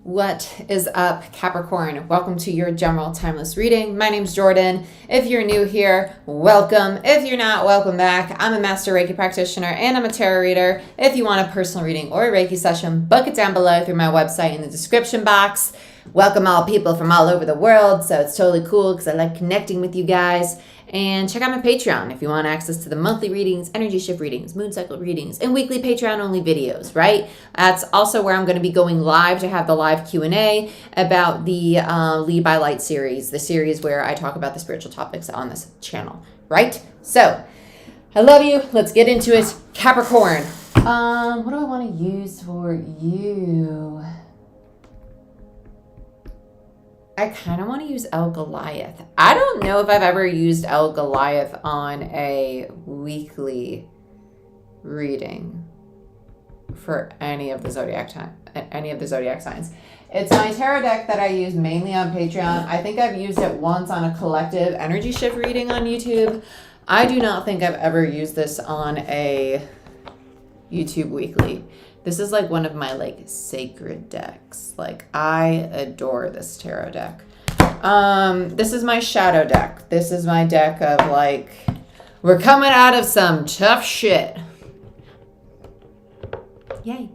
What is up, Capricorn? Welcome to your general timeless reading. My name's Jordyn. If you're new here, welcome. If you're not, welcome back. I'm a master Reiki practitioner and I'm a tarot reader. If you want a personal reading or a Reiki session, book it down below through my website in the description box. Welcome all people from all over the world, so it's totally cool because I like connecting with you guys. And check out my Patreon if you want access to the monthly readings, energy shift readings, moon cycle readings, and weekly Patreon only videos, right? That's also where I'm going to be going live to have the live Q&A about the Lead by Light series, the series where I talk about the spiritual topics on this channel, right? So, I love you. Let's get into it. Capricorn. What do I want to use for you? I kind of want to use El Goliath. I don't know if I've ever used El Goliath on a weekly reading for any of the zodiac signs. It's my tarot deck that I use mainly on Patreon. I think I've used it once on a collective energy shift reading on YouTube. I do not think I've ever used this on a YouTube weekly. This is like one of my sacred decks. I adore this tarot deck. This is my shadow deck. This is my deck of we're coming out of some tough shit. Yay.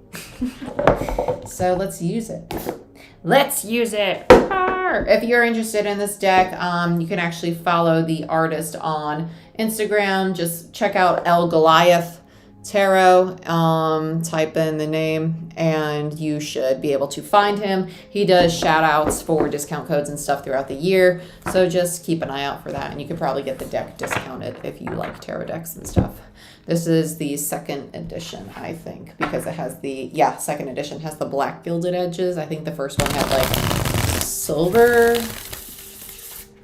So let's use it. Let's use it. If you're interested in this deck, you can actually follow the artist on Instagram. Just check out El Goliath Tarot, type in the name and you should be able to find him. He does shout outs for discount codes and stuff throughout the year, so just keep an eye out for that, and you could probably get the deck discounted if you like tarot decks and stuff. This is the second edition, I think, because it has second edition has the black gilded edges. I think the first one had silver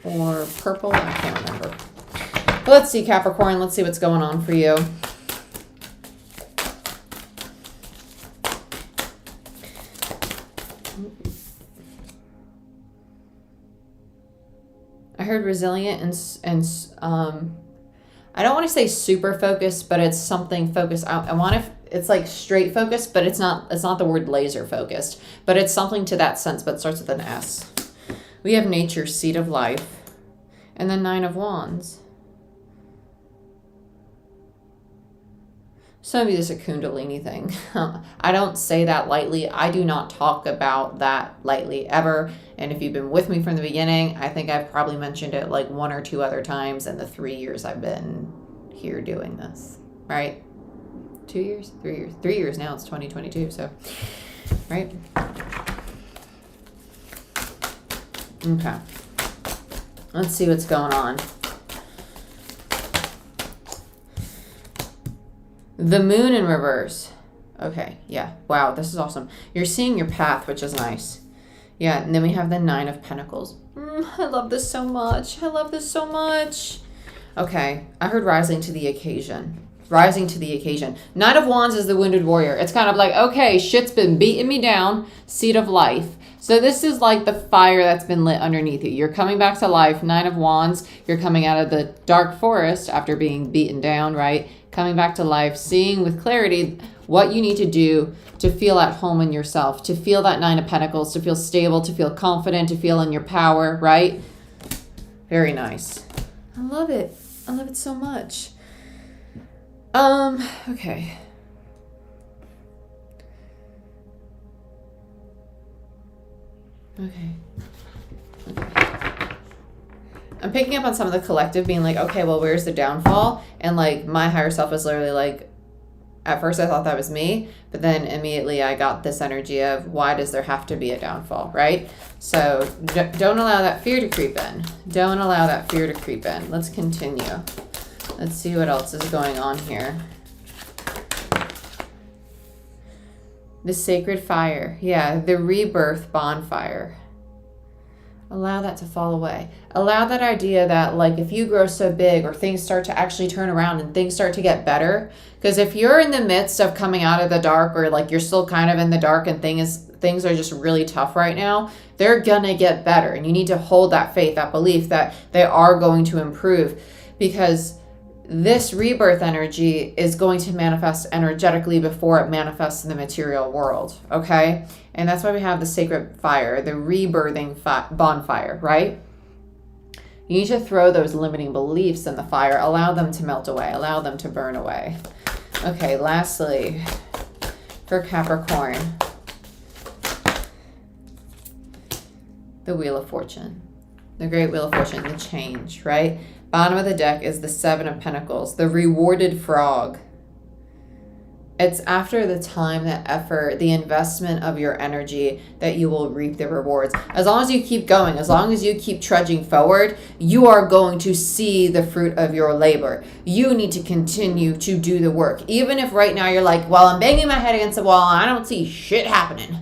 or purple, I can't remember. But let's see, Capricorn, let's see what's going on for you. I heard resilient and I don't want to say super focused, but it's something focused. I want to, it's straight focused, but it's not the word laser focused, but it's something to that sense, but it starts with an S. We have nature, seed of life, and the Nine of Wands. So maybe this is a Kundalini thing. I don't say that lightly. I do not talk about that lightly ever. And if you've been with me from the beginning, I think I've probably mentioned it one or two other times in the 3 years I've been here doing this, right? 2 years? 3 years? 3 years now. It's 2022, so, right? Okay. Let's see what's going on. The moon in reverse. Okay, yeah. Wow, this is awesome. You're seeing your path, which is nice. Yeah, and then we have the Nine of Pentacles. I love this so much. I love this so much. Okay, I heard rising to the occasion. Rising to the occasion. Nine of Wands is the wounded warrior. It's kind of okay, shit's been beating me down. Seed of life. So this is the fire that's been lit underneath you. You're coming back to life. Nine of Wands. You're coming out of the dark forest after being beaten down, right? Coming back to life, seeing with clarity what you need to do to feel at home in yourself, to feel that Nine of Pentacles, to feel stable, to feel confident, to feel in your power, right? Very nice. I love it. I love it so much. Okay. Okay. I'm picking up on some of the collective being okay, well, where's the downfall? And my higher self is literally at first I thought that was me, but then immediately I got this energy of why does there have to be a downfall, right? So don't allow that fear to creep in. Don't allow that fear to creep in. Let's continue. Let's see what else is going on here. The sacred fire. Yeah, the rebirth bonfire. Allow that to fall away. Allow that idea that if you grow so big or things start to actually turn around and things start to get better, because if you're in the midst of coming out of the dark or you're still kind of in the dark and things are just really tough right now, they're gonna get better. And you need to hold that faith, that belief that they are going to improve, because this rebirth energy is going to manifest energetically before it manifests in the material world, okay? And that's why we have the sacred fire, the rebirthing bonfire, right? You need to throw those limiting beliefs in the fire, allow them to melt away, allow them to burn away. Okay, lastly, for Capricorn, the Wheel of Fortune, the Great Wheel of Fortune, the change, right? Bottom of the deck is the Seven of Pentacles, the rewarded frog. It's after the time, the effort, the investment of your energy that you will reap the rewards. As long as you keep going, as long as you keep trudging forward, you are going to see the fruit of your labor. You need to continue to do the work. Even if right now you're like, well, I'm banging my head against the wall and I don't see shit happening.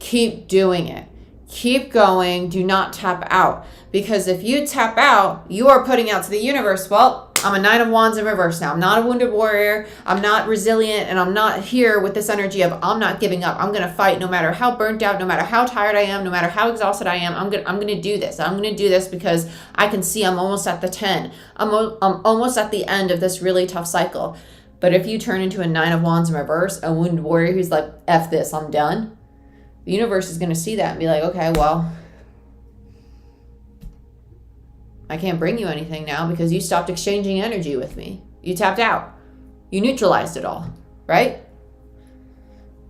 Keep doing it. Keep going. Do not tap out. Because if you tap out, you are putting out to the universe, well, I'm a Nine of Wands in reverse now. I'm not a wounded warrior. I'm not resilient. And I'm not here with this energy of I'm not giving up. I'm going to fight no matter how burnt out, no matter how tired I am, no matter how exhausted I am. I'm going to do this. I'm going to do this because I can see I'm almost at the 10. I'm almost at the end of this really tough cycle. But if you turn into a Nine of Wands in reverse, a wounded warrior who's like, F this, I'm done. The universe is going to see that and be like, okay, well, I can't bring you anything now because you stopped exchanging energy with me. You tapped out. You neutralized it all, right?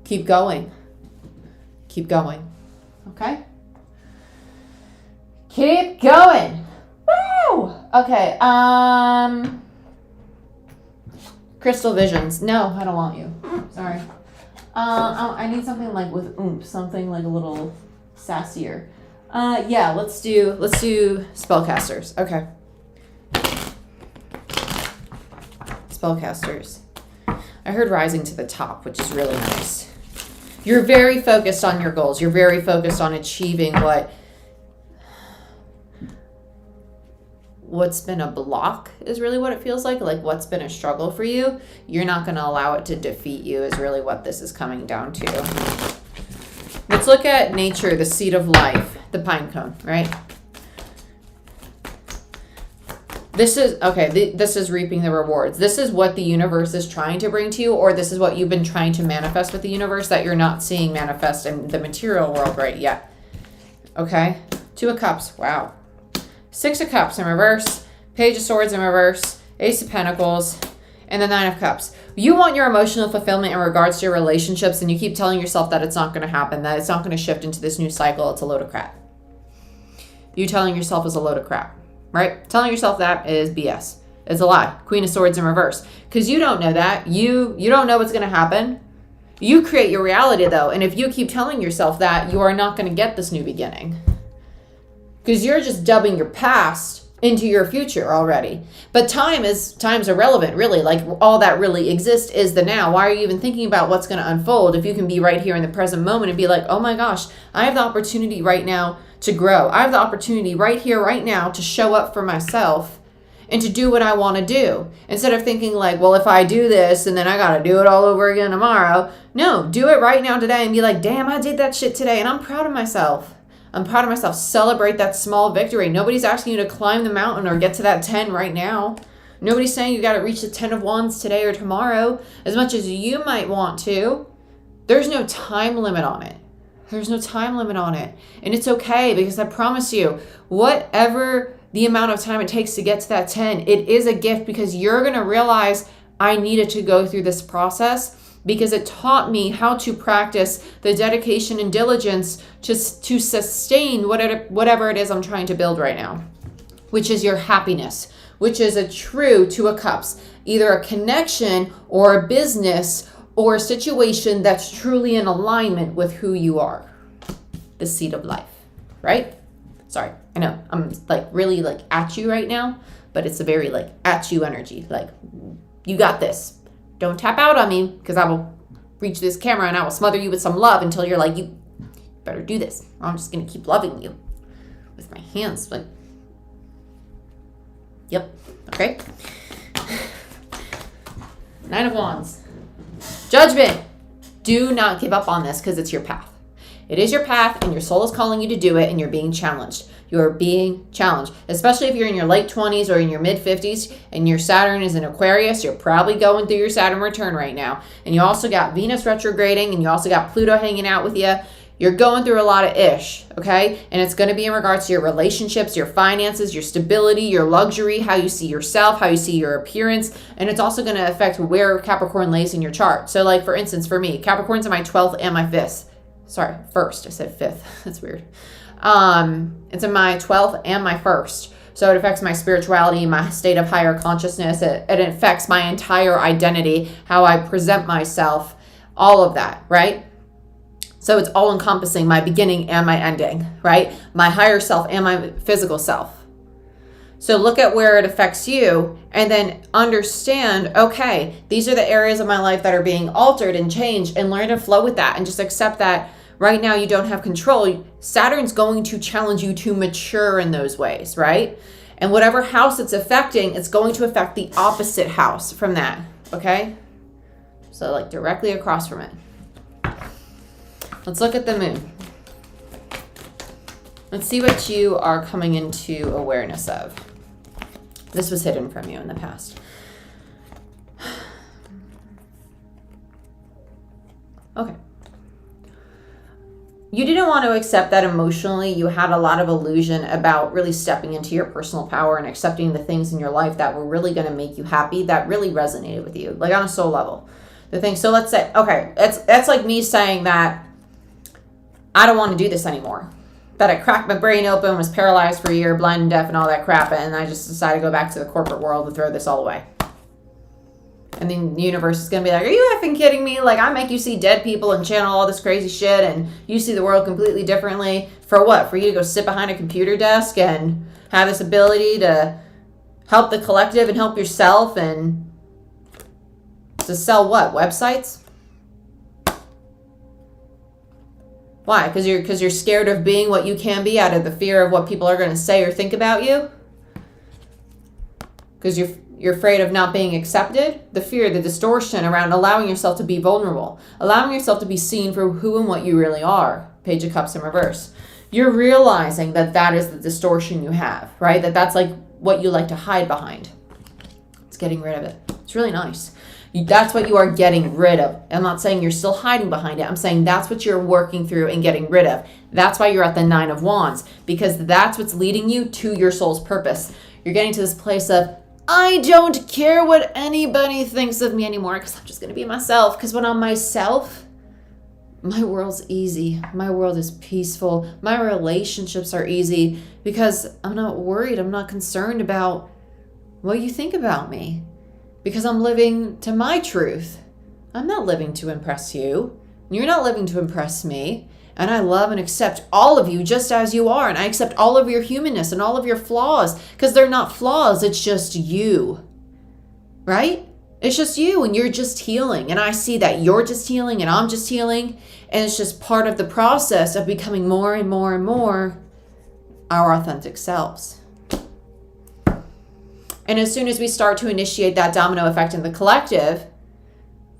Keep going. Keep going. Okay? Keep going. Woo! Okay, Crystal Visions. No, I don't want you. Sorry. I need something like with oomph, something like a little sassier. Yeah, let's do spellcasters. Okay. Spellcasters. I heard rising to the top, which is really nice. You're very focused on your goals. You're very focused on achieving what's been a block is really what it feels like what's been a struggle for you. You're not going to allow it to defeat you is really what this is coming down to. Let's look at nature, the seed of life, the pine cone, right? This is, okay, this is reaping the rewards. This is what the universe is trying to bring to you, or this is what you've been trying to manifest with the universe that you're not seeing manifest in the material world right yet. Okay? Two of Cups, wow. Six of Cups in reverse, Page of Swords in reverse, Ace of Pentacles, and the Nine of Cups. You want your emotional fulfillment in regards to your relationships, and you keep telling yourself that it's not going to happen, that it's not going to shift into this new cycle. It's a load of crap. You telling yourself is a load of crap, right? Telling yourself that is BS. It's a lie. Queen of Swords in reverse. Because you don't know that. You don't know what's going to happen. You create your reality, though. And if you keep telling yourself that, you are not going to get this new beginning. Because you're just dubbing your past into your future already. But time's irrelevant, really. All that really exists is the now. Why are you even thinking about what's going to unfold if you can be right here in the present moment and be like, oh my gosh, I have the opportunity right now to grow. I have the opportunity right here, right now to show up for myself and to do what I want to do. Instead of thinking well, if I do this and then I got to do it all over again tomorrow. No, do it right now today and be like, damn, I did that shit today and I'm proud of myself. I'm proud of myself. Celebrate that small victory. Nobody's asking you to climb the mountain or get to that 10 right now. Nobody's saying you got to reach the 10 of Wands today or tomorrow. As much as you might want to, there's no time limit on it. There's no time limit on it. And it's okay, because I promise you, whatever the amount of time it takes to get to that 10, it is a gift, because you're going to realize I needed to go through this process, because it taught me how to practice the dedication and diligence to sustain whatever it is I'm trying to build right now, which is your happiness, which is a true Two of Cups, either a connection or a business or a situation that's truly in alignment with who you are, the seed of life, right? Sorry, I know I'm really at you right now, but it's a very at you energy. You got this. Don't tap out on me, because I will reach this camera and I will smother you with some love until you're like, you better do this. I'm just going to keep loving you with my hands. Yep. Okay. Nine of Wands. Judgment. Do not give up on this, because it's your path. It is your path, and your soul is calling you to do it, and you're being challenged. You're being challenged, especially if you're in your late 20s or in your mid 50s and your Saturn is in Aquarius. You're probably going through your Saturn return right now. And you also got Venus retrograding, and you also got Pluto hanging out with you. You're going through a lot of ish, okay? And it's going to be in regards to your relationships, your finances, your stability, your luxury, how you see yourself, how you see your appearance. And it's also going to affect where Capricorn lays in your chart. So like, for instance, for me, Capricorn's in my 12th and my 5th. Sorry, first. I said 5th. That's weird. It's in my 12th and my 1st. So it affects my spirituality, my state of higher consciousness. It affects my entire identity, how I present myself, all of that, right? So it's all encompassing, my beginning and my ending, right? My higher self and my physical self. So look at where it affects you and then understand, okay, these are the areas of my life that are being altered and changed, and learn to flow with that and just accept that right now you don't have control. Saturn's going to challenge you to mature in those ways, right? And whatever house it's affecting, it's going to affect the opposite house from that, okay? So like directly across from it. Let's look at the moon. Let's see what you are coming into awareness of. This was hidden from you in the past. Okay. You didn't want to accept that emotionally. You had a lot of illusion about really stepping into your personal power and accepting the things in your life that were really going to make you happy, that really resonated with you, like on a soul level. The thing. So let's say, okay, that's like me saying that I don't want to do this anymore. That I cracked my brain open, was paralyzed for a year, blind and deaf and all that crap, and I just decided to go back to the corporate world and throw this all away. And then the universe is going to be like, are you effing kidding me? Like, I make you see dead people and channel all this crazy shit, and you see the world completely differently. For what? For you to go sit behind a computer desk and have this ability to help the collective and help yourself, and to sell what? Websites? Why? Because you're scared of being what you can be out of the fear of what people are going to say or think about you? Because you're afraid of not being accepted? The fear, the distortion around allowing yourself to be vulnerable. Allowing yourself to be seen for who and what you really are. Page of Cups in reverse. You're realizing that that is the distortion you have, right? That's like what you like to hide behind. It's getting rid of it. It's really nice. That's what you are getting rid of. I'm not saying you're still hiding behind it. I'm saying that's what you're working through and getting rid of. That's why you're at the Nine of Wands, because that's what's leading you to your soul's purpose. You're getting to this place of, I don't care what anybody thinks of me anymore, because I'm just going to be myself. Because when I'm myself, my world's easy. My world is peaceful. My relationships are easy because I'm not worried. I'm not concerned about what you think about me. Because I'm living to my truth. I'm not living to impress you. You're not living to impress me. And I love and accept all of you just as you are. And I accept all of your humanness and all of your flaws. Because they're not flaws. It's just you. Right? It's just you, and you're just healing. And I see that you're just healing and I'm just healing. And it's just part of the process of becoming more and more and more our authentic selves. And as soon as we start to initiate that domino effect in the collective,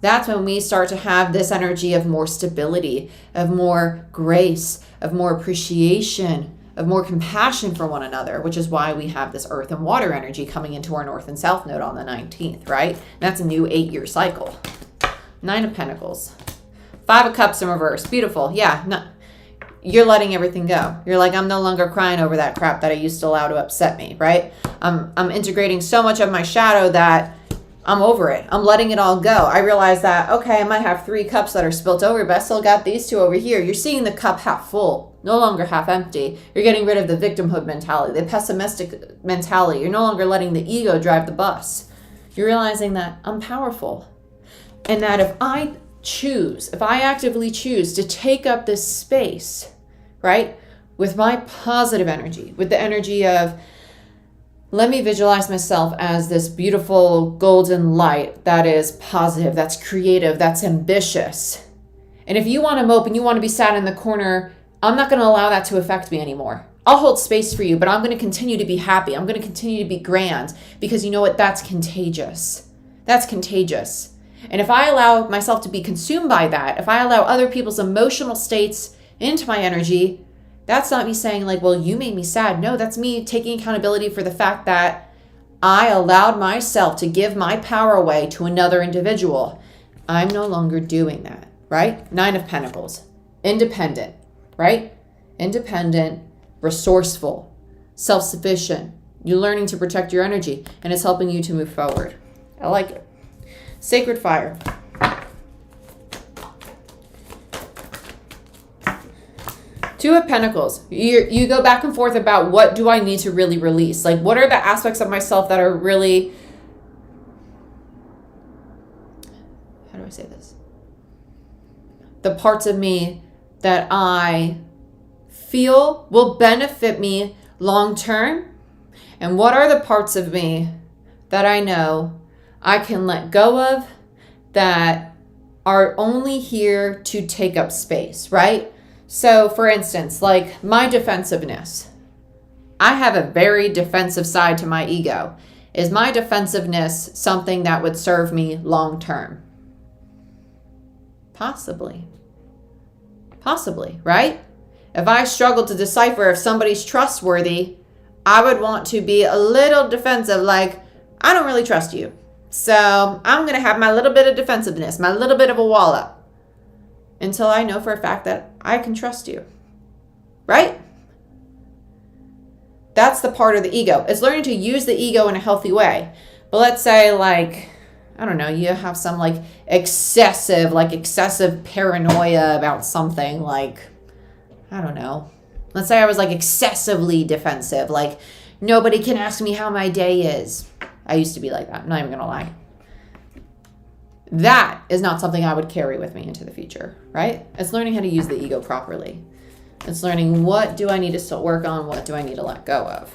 that's when we start to have this energy of more stability, of more grace, of more appreciation, of more compassion for one another, which is why we have this earth and water energy coming into our north and south node on the 19th, right? And that's a new 8-year cycle. Nine of Pentacles. 5 of Cups in reverse. Beautiful. Yeah, no, you're letting everything go. You're like, I'm no longer crying over that crap that I used to allow to upset me, right? I'm integrating so much of my shadow that I'm over it. I'm letting it all go. I realize that, okay, I might have 3 cups that are spilt over, but I still got these 2 over here. You're seeing the cup half full, no longer half empty. You're getting rid of the victimhood mentality, the pessimistic mentality. You're no longer letting the ego drive the bus. You're realizing that I'm powerful. And that if I actively choose to take up this space, right, with my positive energy, with the energy of, let me visualize myself as this beautiful golden light that is positive, that's creative, that's ambitious. And if you want to mope and you want to be sat in the corner, I'm not going to allow that to affect me anymore. I'll hold space for you, but I'm going to continue to be happy. I'm going to continue to be grand, because you know what? That's contagious. That's contagious. And if I allow myself to be consumed by that, if I allow other people's emotional states into my energy, that's not me saying like, well, you made me sad. No, that's me taking accountability for the fact that I allowed myself to give my power away to another individual. I'm no longer doing that, right? Nine of Pentacles, independent, right? Independent, resourceful, self-sufficient. You're learning to protect your energy, and it's helping you to move forward. I like it. Sacred fire. Two of Pentacles. You go back and forth about what do I need to really release? Like, what are the aspects of myself that are really, how do I say this? The parts of me that I feel will benefit me long term. And what are the parts of me that I know I can let go of that are only here to take up space, right? So for instance, like my defensiveness. I have a very defensive side to my ego. Is my defensiveness something that would serve me long term? Possibly. Possibly, right? If I struggle to decipher if somebody's trustworthy, I would want to be a little defensive, like, I don't really trust you. So I'm going to have my little bit of defensiveness, my little bit of a wall up until I know for a fact that I can trust you, right? That's the part of the ego. It's learning to use the ego in a healthy way. But let's say like, I don't know, you have some like excessive paranoia about something, like, I don't know. Let's say I was like excessively defensive, like nobody can ask me how my day is. I used to be like that, I'm not even gonna lie. That is not something I would carry with me into the future, right? It's learning how to use the ego properly. It's learning, what do I need to still work on? What do I need to let go of?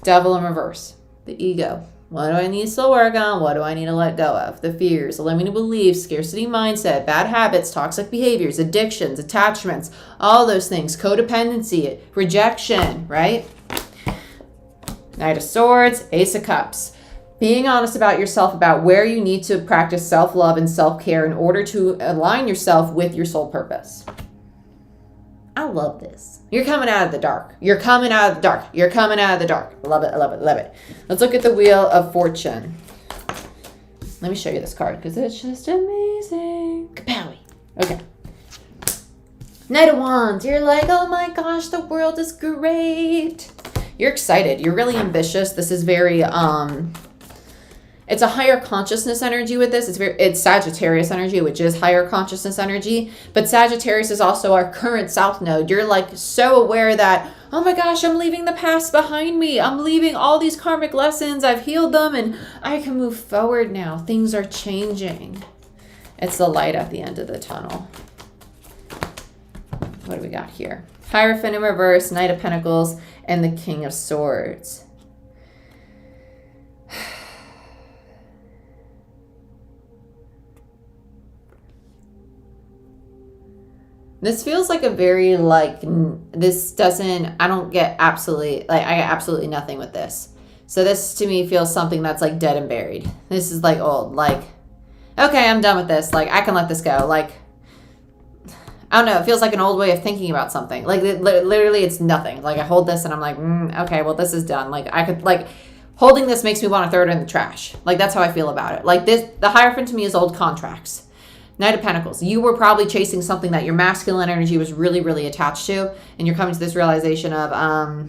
Devil in reverse, the ego. What do I need to still work on? What do I need to let go of? The fears, the limiting beliefs, scarcity mindset, bad habits, toxic behaviors, addictions, attachments, all those things, codependency, rejection, right? Knight of Swords, Ace of Cups. Being honest about yourself, about where you need to practice self-love and self-care in order to align yourself with your soul purpose. I love this. You're coming out of the dark. You're coming out of the dark. You're coming out of the dark. Love it, love it, love it. Let's look at the Wheel of Fortune. Let me show you this card because it's just amazing. Kapowie. Okay. Knight of Wands. You're like, oh my gosh, the world is great. You're excited. You're really ambitious. This is very, it's a higher consciousness energy with this. It's Sagittarius energy, which is higher consciousness energy. But Sagittarius is also our current South node. You're like so aware that, oh my gosh, I'm leaving the past behind me. I'm leaving all these karmic lessons. I've healed them and I can move forward now. Things are changing. It's the light at the end of the tunnel. What do we got here? Hierophant in reverse, Knight of Pentacles, and the King of Swords. This feels like a very, like, this doesn't, I don't get absolutely, like, I get absolutely nothing with this. So this to me feels something that's like dead and buried. This is like old, like, okay, I'm done with this. Like, I can let this go. Like, I don't know. It feels like an old way of thinking about something. Like, literally it's nothing. Like, I hold this and I'm like, okay, well, this is done. Like, I could, like, holding this makes me want to throw it in the trash. Like, that's how I feel about it. Like, this, the Hierophant to me is old contracts. Knight of Pentacles. You were probably chasing something that your masculine energy was really, really attached to. And you're coming to this realization of, I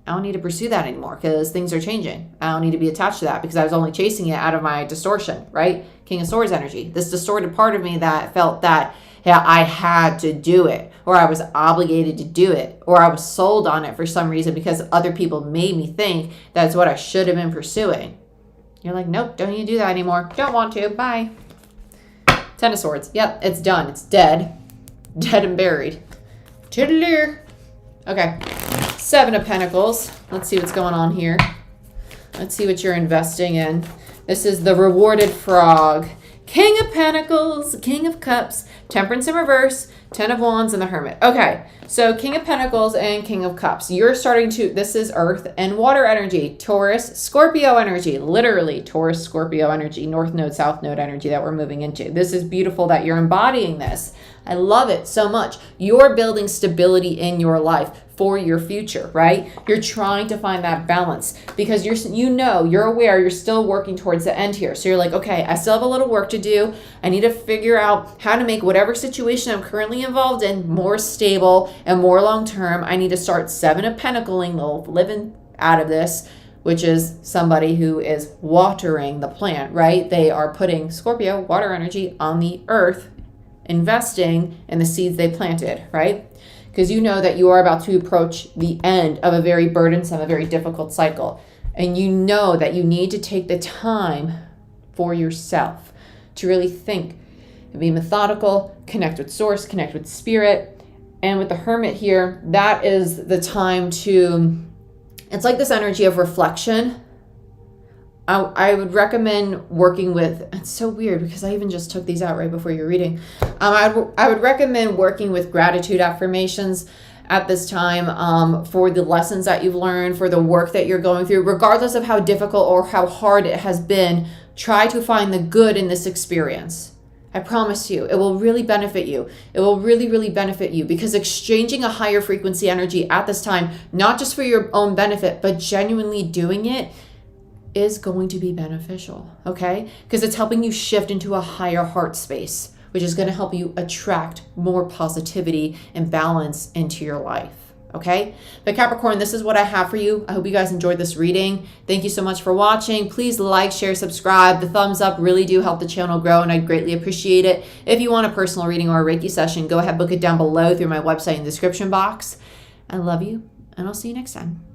don't need to pursue that anymore because things are changing. I don't need to be attached to that because I was only chasing it out of my distortion, right? King of Swords energy. This distorted part of me that felt that, yeah, I had to do it, or I was obligated to do it, or I was sold on it for some reason because other people made me think that's what I should have been pursuing. You're like, nope, don't need to do that anymore. Don't want to. Bye. Ten of Swords. Yep, it's done. It's dead. Dead and buried. Toodaloo. Okay. Seven of Pentacles. Let's see what's going on here. Let's see what you're investing in. This is the Rewarded Frog. King of Pentacles, King of Cups, Temperance in reverse, Ten of Wands, and the Hermit. Okay, so King of Pentacles and King of Cups. You're starting to, this is Earth and Water energy, Taurus, Scorpio energy, literally Taurus, Scorpio energy, North Node, South Node energy that we're moving into. This is beautiful that you're embodying this. I love it so much. You're building stability in your life for your future, right? You're trying to find that balance because you're aware you're still working towards the end here. So you're like, okay, I still have a little work to do. I need to figure out how to make whatever situation I'm currently involved in more stable and more long-term. I need to start Seven of Pentacles, living out of this, which is somebody who is watering the plant, right? They are putting Scorpio, water energy, on the earth, investing in the seeds they planted, right? Because you know that you are about to approach the end of a very burdensome, a very difficult cycle. And you know that you need to take the time for yourself to really think and be methodical, connect with source, connect with spirit. And with the Hermit here, that is the time to, it's like this energy of reflection. I would recommend working with, it's so weird because I even just took these out right before your reading. I would recommend working with gratitude affirmations at this time for the lessons that you've learned, for the work that you're going through, regardless of how difficult or how hard it has been. Try to find the good in this experience. I promise you, it will really benefit you. It will really, really benefit you because exchanging a higher frequency energy at this time, not just for your own benefit, but genuinely doing it, is going to be beneficial, okay? Because it's helping you shift into a higher heart space, which is going to help you attract more positivity and balance into your life, okay? But Capricorn, this is what I have for you. I hope you guys enjoyed this reading. Thank you so much for watching. Please like, share, subscribe. The thumbs up really do help the channel grow, and I'd greatly appreciate it. If you want a personal reading or a Reiki session, go ahead, book it down below through my website in the description box. I love you, and I'll see you next time.